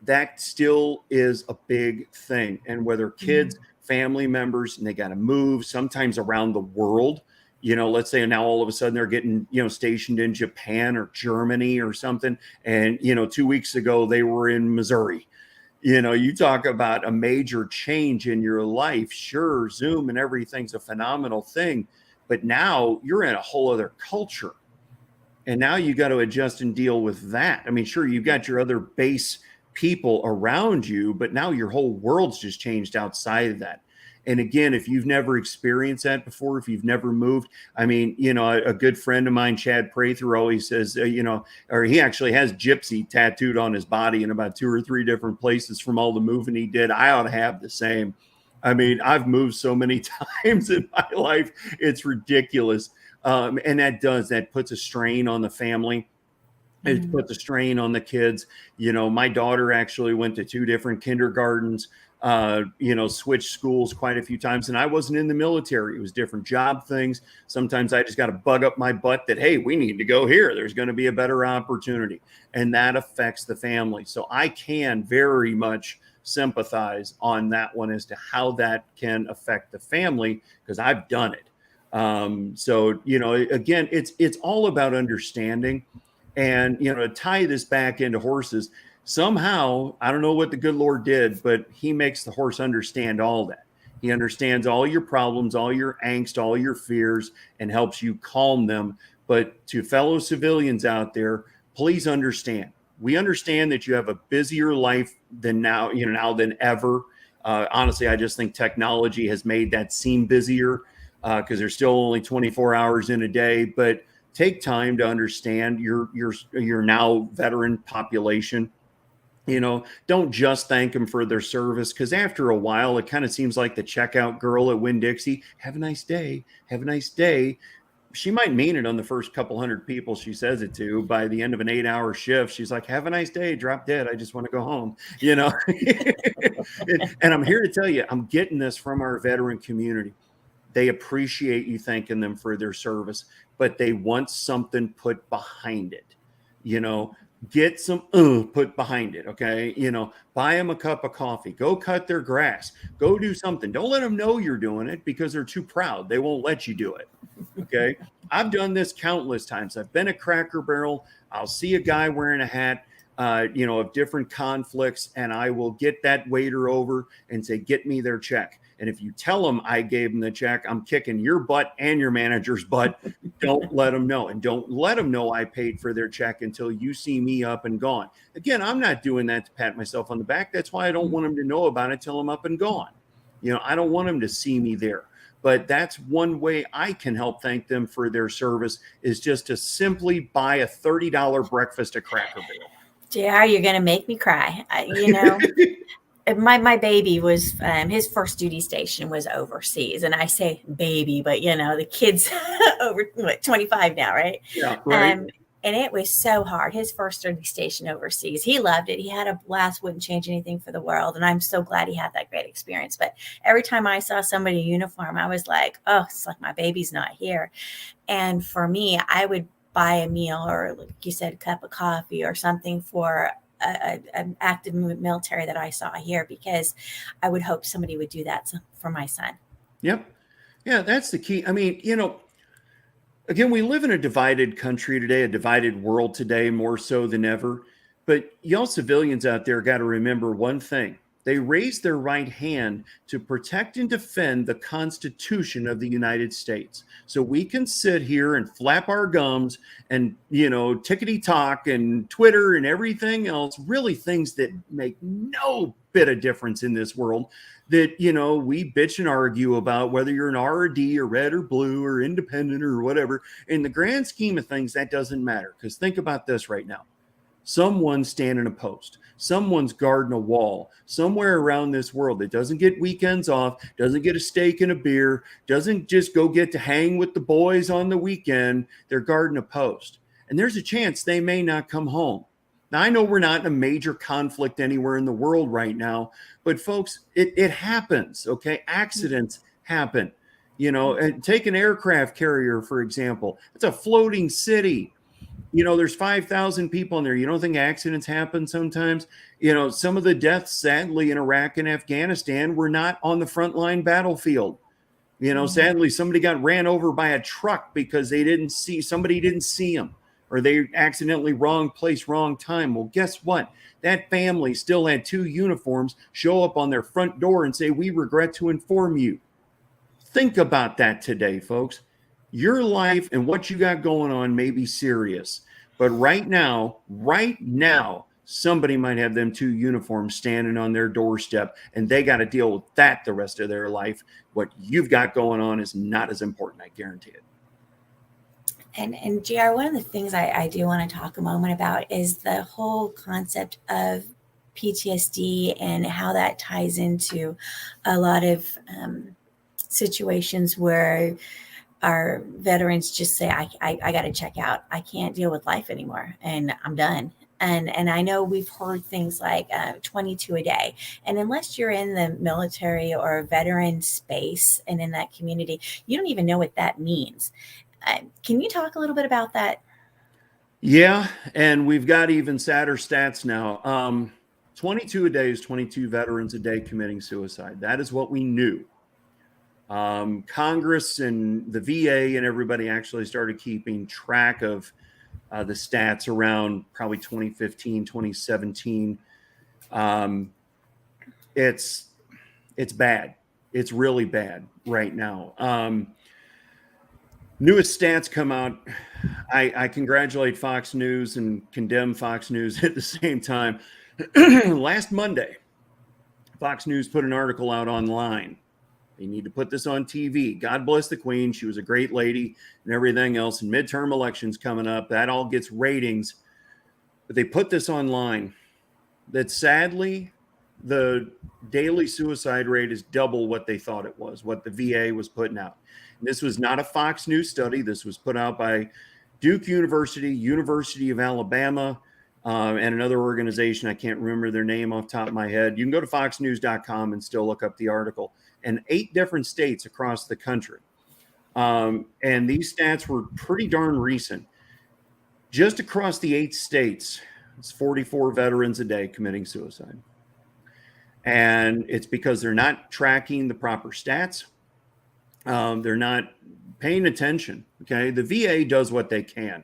that still is a big thing. And whether kids, family members, and they got to move sometimes around the world, let's say now all of a sudden they're getting, stationed in Japan or Germany or something. And, 2 weeks ago they were in Missouri. You talk about a major change in your life. Sure, Zoom and everything's a phenomenal thing, but now you're in a whole other culture. And now you got to adjust and deal with that. I mean, sure, you've got your other base people around you, but now your whole world's just changed outside of that. And again, if you've never experienced that before, if you've never moved, I mean, a good friend of mine, Chad Prather, always says, or he actually has gypsy tattooed on his body in about 2 or 3 different places from all the moving he did. I ought to have the same. I mean, I've moved so many times in my life. It's ridiculous. And that puts a strain on the family. It puts a strain on the kids. My daughter actually went to 2 different kindergartens, switched schools quite a few times. And I wasn't in the military. It was different job things. Sometimes I just got to bug up my butt that, hey, we need to go here. There's going to be a better opportunity. And that affects the family. So I can very much sympathize on that one as to how that can affect the family, because I've done it. Again, it's all about understanding. And, to tie this back into horses, somehow, I don't know what the good Lord did, but he makes the horse understand all that. He understands all your problems, all your angst, all your fears, and helps you calm them. But to fellow civilians out there, please understand. We understand that you have a busier life than now, now than ever. Honestly, I just think technology has made that seem busier. because there's still only 24 hours in a day. But take time to understand your now veteran population. Don't just thank them for their service, because after a while, it kind of seems like the checkout girl at Winn-Dixie. Have a nice day. Have a nice day. She might mean it on the first couple hundred people she says it to. By the end of an 8-hour shift, she's like, have a nice day, drop dead. I just want to go home, and I'm here to tell you, I'm getting this from our veteran community. They appreciate you thanking them for their service, but they want something put behind it. Get some put behind it. Okay. Buy them a cup of coffee, go cut their grass, go do something. Don't let them know you're doing it, because they're too proud. They won't let you do it. Okay. I've done this countless times. I've been at Cracker Barrel. I'll see a guy wearing a hat, of different conflicts, and I will get that waiter over and say, get me their check. And if you tell them I gave them the check, I'm kicking your butt and your manager's butt. Don't let them know. And don't let them know I paid for their check until you see me up and gone. Again, I'm not doing that to pat myself on the back. That's why I don't want them to know about it till I'm up and gone. I don't want them to see me there. But that's one way I can help thank them for their service, is just to simply buy a $30 breakfast at Cracker Barrel. JR, you're going to make me cry. My baby was, his first duty station was overseas. And I say baby, but the kid's over 25 now, right? Yeah, right. And it was so hard. His first duty station overseas. He loved it. He had a blast, wouldn't change anything for the world. And I'm so glad he had that great experience. But every time I saw somebody in uniform, I was like, oh, it's like my baby's not here. And for me, I would buy a meal, or like you said, a cup of coffee or something for an active military that I saw here, because I would hope somebody would do that for my son. Yep. Yeah, that's the key. I mean, again, we live in a divided country today, a divided world today, more so than ever. But y'all civilians out there got to remember one thing. They raised their right hand to protect and defend the Constitution of the United States. So we can sit here and flap our gums and, tickety talk and Twitter and everything else, really things that make no bit of difference in this world, that, we bitch and argue about whether you're an R or D or red or blue or independent or whatever. In the grand scheme of things, that doesn't matter, because think about this right now. Someone's standing a post. Someone's guarding a wall somewhere around this world that doesn't get weekends off, doesn't get a steak and a beer, doesn't just go get to hang with the boys on the weekend. They're guarding a post. And there's a chance they may not come home. Now, I know we're not in a major conflict anywhere in the world right now, but folks, it happens, okay? Accidents happen. And take an aircraft carrier, for example. It's a floating city. There's 5,000 people in there. You don't think accidents happen sometimes? Some of the deaths, sadly, in Iraq and Afghanistan were not on the frontline battlefield. Sadly, somebody got ran over by a truck because somebody didn't see them, or they accidentally wrong place, wrong time. Well, guess what? That family still had 2 uniforms show up on their front door and say, we regret to inform you. Think about that today, folks. Your life and what you got going on may be serious, but right now, somebody might have them 2 uniforms standing on their doorstep, and they got to deal with that the rest of their life. What you've got going on is not as important, I guarantee it. And JR, one of the things I do want to talk a moment about is the whole concept of PTSD and how that ties into a lot of situations where our veterans just say, I got to check out. I can't deal with life anymore, and I'm done. And I know we've heard things like 22 a day. And unless you're in the military or veteran space and in that community, you don't even know what that means. Can you talk a little bit about that? Yeah, and we've got even sadder stats now. 22 a day is 22 veterans a day committing suicide. That is what we knew. Congress and the VA and everybody actually started keeping track of the stats around probably 2015, 2017. It's bad. It's really bad right now. Newest stats come out. I congratulate Fox News and condemn Fox News at the same time. Last Monday, Fox News put an article out online, They need to put this on TV. God bless the Queen. She was a great lady and everything else. And midterm elections coming up, that all gets ratings. But they put this online that sadly, the daily suicide rate is double what they thought it was, what the VA was putting out. And this was not a Fox News study. This was put out by Duke University, University of Alabama, and another organization. I can't remember their name off the top of my head. You can go to foxnews.com and still look up the article. And 8 different states across the country. And these stats were pretty darn recent. Just across the 8 states, it's 44 veterans a day committing suicide. And it's because they're not tracking the proper stats. They're not paying attention. Okay. The VA does what they can.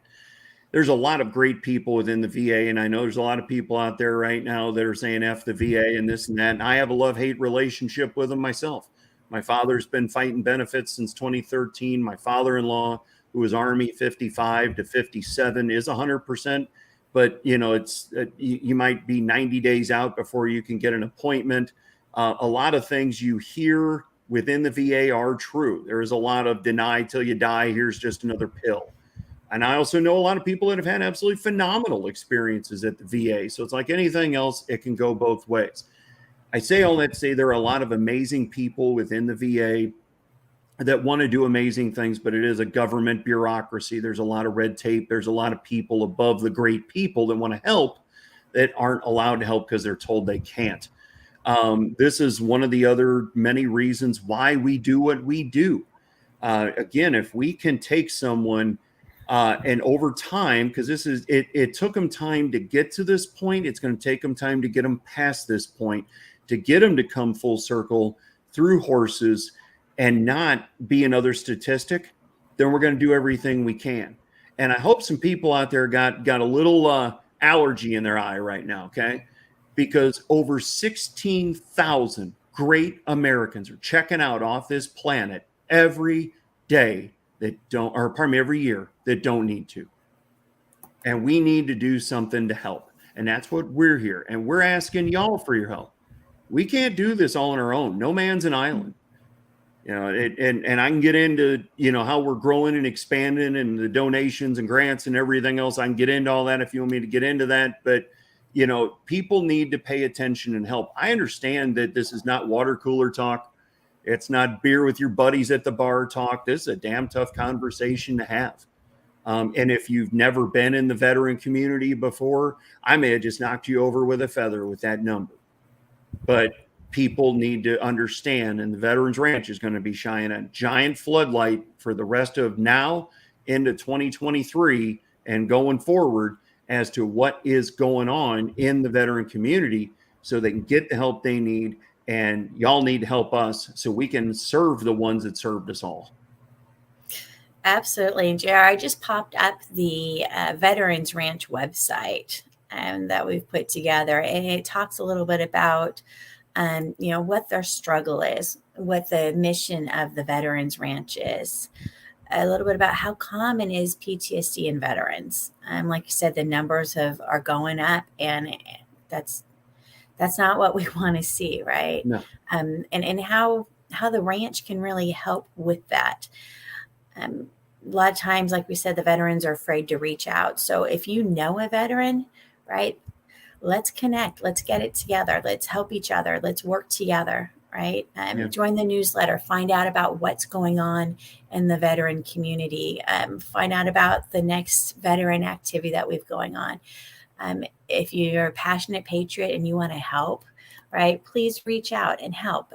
There's a lot of great people within the VA. And I know there's a lot of people out there right now that are saying F the VA and this and that. And I have a love-hate relationship with them myself. My father's been fighting benefits since 2013. My father-in-law, who was Army 55 to 57, is 100%. But, you know, it's you might be 90 days out before you can get an appointment. A lot of things you hear within the VA are true. There is a lot of deny till you die. Here's just another pill. And I also know a lot of people that have had absolutely phenomenal experiences at the VA. So it's like anything else, it can go both ways. I say all that to say there are a lot of amazing people within the VA that want to do amazing things, but it is a government bureaucracy. There's a lot of red tape. There's a lot of people above the great people that want to help that aren't allowed to help because they're told they can't. This is one of the other many reasons why we do what we do. Again, if we can take someone and over time, because this is it took them time to get to this point. It's going to take them time to get them past this point, to get them to come full circle through horses and not be another statistic. Then we're going to do everything we can. And I hope some people out there got a little allergy in their eye right now, okay? Because over 16,000 great Americans are checking out off this planet every day every year that don't need to. And we need to do something to help. And that's what we're here. And we're asking y'all for your help. We can't do this all on our own. No man's an island. You know, and I can get into, you know, how we're growing and expanding and the donations and grants and everything else. I can get into all that if you want me to get into that. But, you know, people need to pay attention and help. I understand that this is not water cooler talk. It's not beer with your buddies at the bar talk. This is a damn tough conversation to have. And if you've never been in the veteran community before, I may have just knocked you over with a feather with that number. But people need to understand, and the Veterans Ranch is going to be shining a giant floodlight for the rest of now into 2023 and going forward as to what is going on in the veteran community so they can get the help they need. And y'all need to help us so we can serve the ones that served us all. Absolutely. And JR, I just popped up the Veterans Ranch website that we've put together, and it talks a little bit about you know, what their struggle is, what the mission of the Veterans Ranch is, a little bit about how common is PTSD in veterans. Like you said, the numbers are going up, and that's not what we want to see, right? No. And how the ranch can really help with that. A lot of times, like we said, the veterans are afraid to reach out. So if you know a veteran, right, let's connect. Let's get it together. Let's help each other. Let's work together, right? Join the newsletter. Find out about what's going on in the veteran community. Find out about the next veteran activity that we've going on. If you're a passionate patriot and you want to help, right, please reach out and help.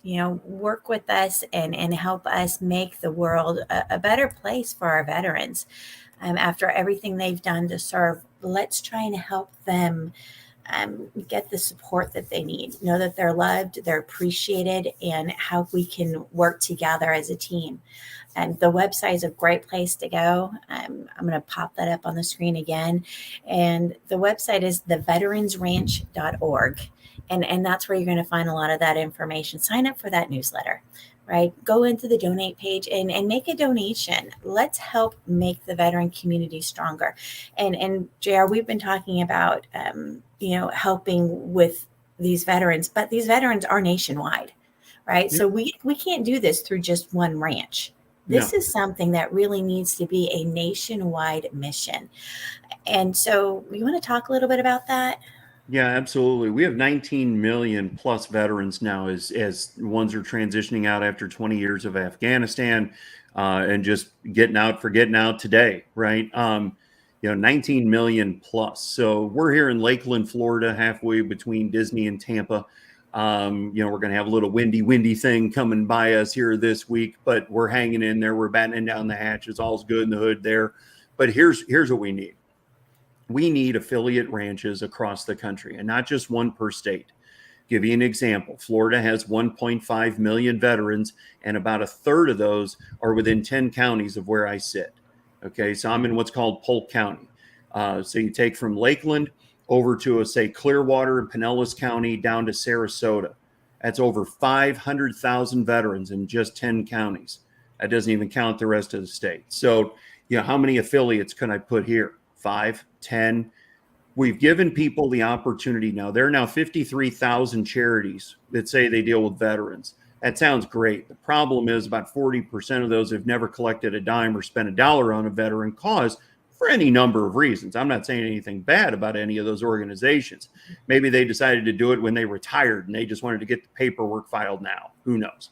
You know, work with us and help us make the world a better place for our veterans. After everything they've done to serve, let's try and help them get the support that they need. Know that they're loved, they're appreciated, and how we can work together as a team. And the website is a great place to go. I'm going to pop that up on the screen again. And the website is theveteransranch.org. And that's where you're going to find a lot of that information. Sign up for that newsletter, right? Go into the donate page and make a donation. Let's help make the veteran community stronger. And JR, we've been talking about, you know, helping with these veterans, but these veterans are nationwide, right? Yeah. So we can't do this through just one ranch. No. This is something that really needs to be a nationwide mission. And so you want to talk a little bit about that? Yeah, absolutely. We have 19 million plus veterans now as ones are transitioning out after 20 years of Afghanistan, and just getting out today, right? 19 million plus. So we're here in Lakeland, Florida, halfway between Disney and Tampa. We're going to have a little windy thing coming by us here this week, but we're hanging in there. We're battening down the hatches. All's good in the hood there. But here's what we need. We need affiliate ranches across the country, and not just one per state. Give you an example. Florida has 1.5 million veterans, and about a third of those are within 10 counties of where I sit. Okay, so I'm in what's called Polk County. So you take from Lakeland over to, say, Clearwater and Pinellas County down to Sarasota. That's over 500,000 veterans in just 10 counties. That doesn't even count the rest of the state. So, how many affiliates can I put here? 5, 10. We've given people the opportunity now. There are now 53,000 charities that say they deal with veterans. That sounds great. The problem is about 40% of those have never collected a dime or spent a dollar on a veteran cause for any number of reasons. I'm not saying anything bad about any of those organizations. Maybe they decided to do it when they retired and they just wanted to get the paperwork filed now. Who knows?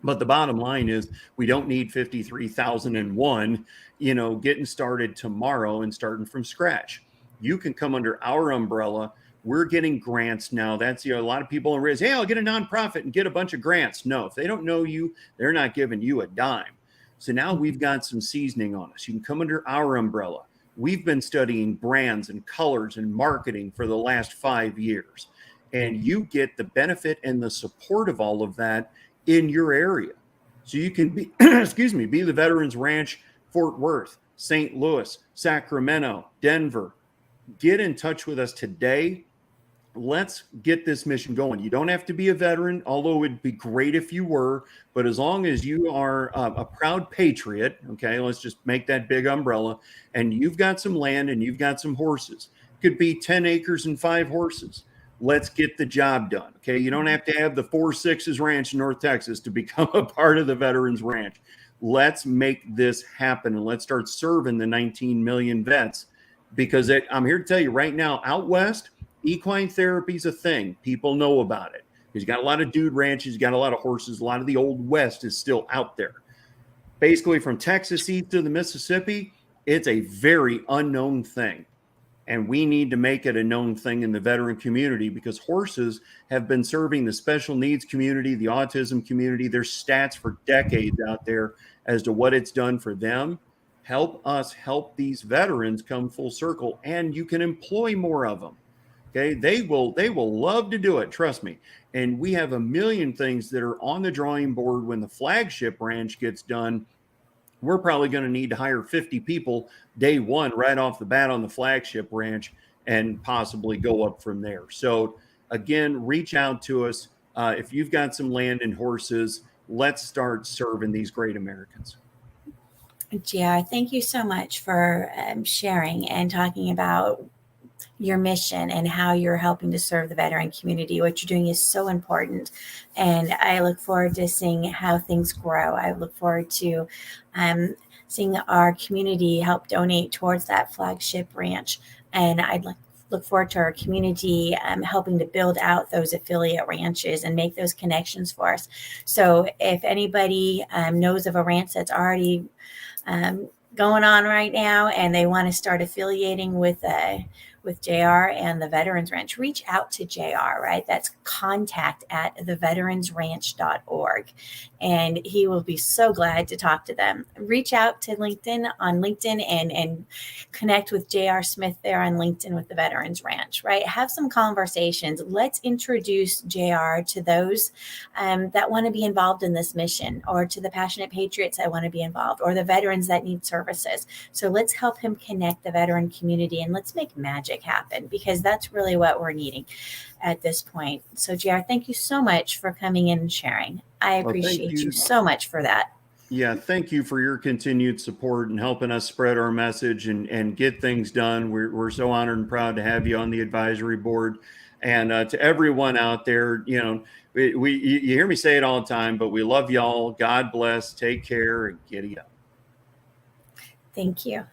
But the bottom line is we don't need 53,001, getting started tomorrow and starting from scratch. You can come under our umbrella. We're getting grants now. That's, a lot of people raise, hey, I'll get a nonprofit and get a bunch of grants. No, if they don't know you, they're not giving you a dime. So now we've got some seasoning on us. You can come under our umbrella. We've been studying brands and colors and marketing for the last 5 years. And you get the benefit and the support of all of that in your area. So you can be, be the Veterans Ranch, Fort Worth, St. Louis, Sacramento, Denver. Get in touch with us today. Let's get this mission going. You don't have to be a veteran, although it'd be great if you were. But as long as you are a proud patriot, okay, let's just make that big umbrella, and you've got some land and you've got some horses. It could be 10 acres and 5 horses. Let's get the job done. Okay. You don't have to have the 4 Sixes Ranch in North Texas to become a part of the Veterans Ranch. Let's make this happen and let's start serving the 19 million vets, because I'm here to tell you right now, out west, equine therapy is a thing. People know about it. He's got a lot of dude ranches, he's got a lot of horses. A lot of the old west is still out there. Basically, from Texas east to the Mississippi, it's a very unknown thing. And we need to make it a known thing in the veteran community, because horses have been serving the special needs community, the autism community. There's stats for decades out there as to what it's done for them. Help us help these veterans come full circle, and you can employ more of them. Okay. They will love to do it. Trust me. And we have a million things that are on the drawing board when the flagship ranch gets done. We're probably going to need to hire 50 people day one right off the bat on the flagship ranch, and possibly go up from there. So again, reach out to us. If you've got some land and horses, let's start serving these great Americans. JR, thank you so much for sharing and talking about your mission and how you're helping to serve the veteran community. What you're doing is so important. And I look forward to seeing how things grow. I look forward to seeing our community help donate towards that flagship ranch. And I'd look forward to our community helping to build out those affiliate ranches and make those connections for us. So if anybody knows of a ranch that's already going on right now and they want to start affiliating with JR and the Veterans Ranch, reach out to JR, right? That's contact@theveteransranch.org. And he will be so glad to talk to them. Reach out to LinkedIn and connect with JR Smith there on LinkedIn with the Veterans Ranch, right? Have some conversations. Let's introduce JR to those that want to be involved in this mission, or to the passionate patriots that want to be involved, or the veterans that need services. So let's help him connect the veteran community, and let's make magic happen, because that's really what we're needing at this point. So JR, thank you so much for coming in and sharing. I appreciate you so much for that. Yeah, thank you for your continued support and helping us spread our message and get things done. We're so honored and proud to have you on the advisory board. And to everyone out there, you know, you hear me say it all the time, but we love y'all. God bless. Take care and giddy up. Thank you.